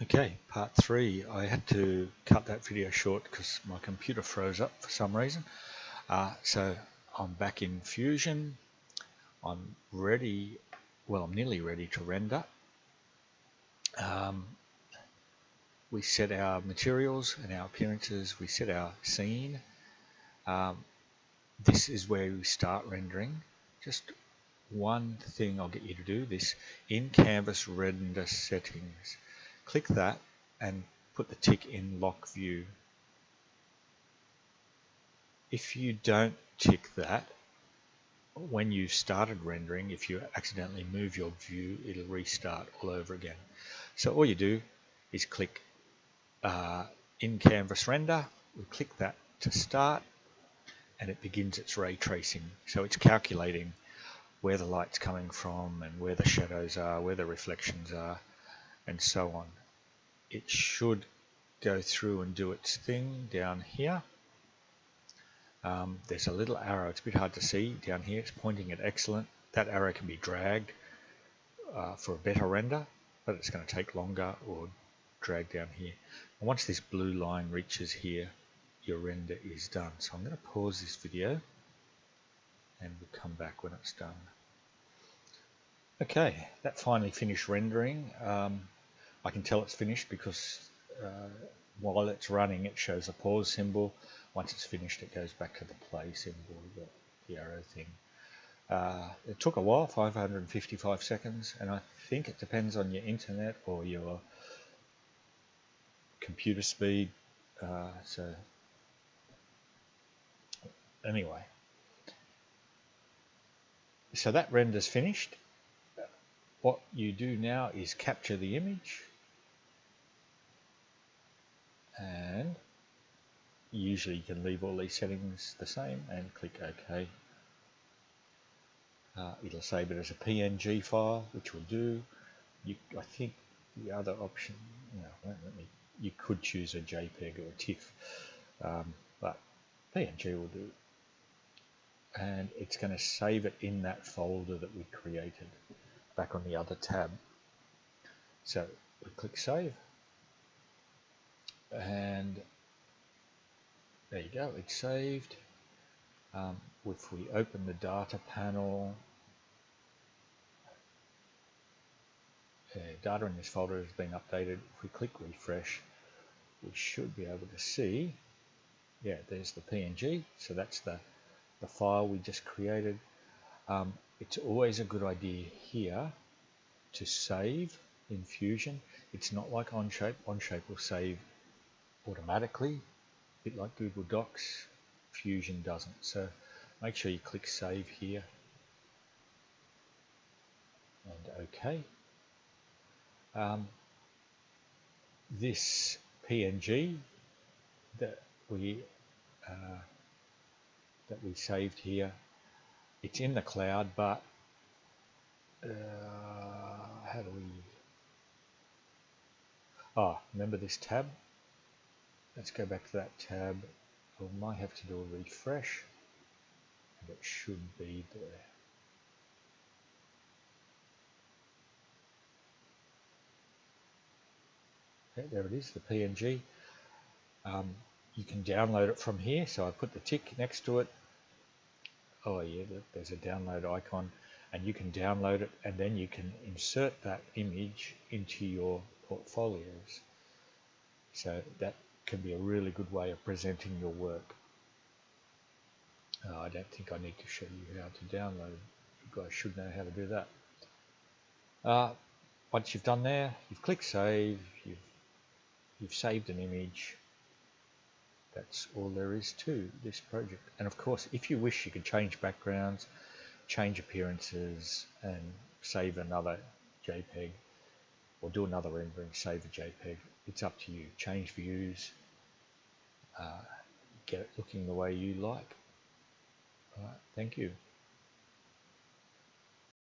Okay, part 3. I had to cut that video short because my computer froze up for some reason. So I'm back in Fusion. I'm ready, well, I'm nearly ready to render. We set our materials and our appearances, we set our scene. This is where we start rendering. Just one thing I'll get you to do, this in canvas render settings. Click that and put the tick in lock view. If you don't tick that, when you've started rendering, if you accidentally move your view, it'll restart all over again. So all you do is click in canvas render, we click that to start, and it begins its ray tracing. So it's calculating where the light's coming from and where the shadows are, where the reflections are, and so on. It should go through and do its thing down here. There's a little arrow, it's a bit hard to see down here, it's pointing at excellent. That arrow can be dragged for a better render, but it's going to take longer, or drag down here. And once this blue line reaches here, your render is done. So I'm going to pause this video and we'll come back when it's done. Okay, that finally finished rendering. I can tell it's finished because while it's running it shows a pause symbol. Once it's finished it goes back to the play symbol, the arrow thing. It took a while, 555 seconds, and I think it depends on your internet or your computer speed. So anyway, so that render's finished. What you do now is capture the image, and usually you can leave all these settings the same and click OK. It'll save it as a PNG file, which will do. I think the other option, you could choose a JPEG or a TIFF, but PNG will do. And it's going to save it in that folder that we created back on the other tab. So we click save, and there you go, it's saved. If we open the data panel, data in this folder has been updated. If we click refresh, we should be able to see, yeah, there's the PNG. So that's the file we just created. It's always a good idea here to save in Fusion. It's not like Onshape. Onshape will save automatically, a bit like Google Docs. Fusion doesn't. So make sure you click save here and OK. This PNG that we saved here, it's in the cloud, but how do we? Remember this tab? Let's go back to that tab. We might have to do a refresh, and it should be there. Okay, there it is, the PNG. You can download it from here, so I put the tick next to it. Oh yeah, there's a download icon, and you can download it, and then you can insert that image into your portfolios. So that can be a really good way of presenting your work. I don't think I need to show you how to download. You guys should know how to do that. Once you've done there, you've clicked save, you've saved an image. That's all there is to this project. And of course, if you wish, you can change backgrounds, change appearances, and save another JPEG, or do another rendering, save a JPEG. It's up to you. Change views, get it looking the way you like. All right, thank you.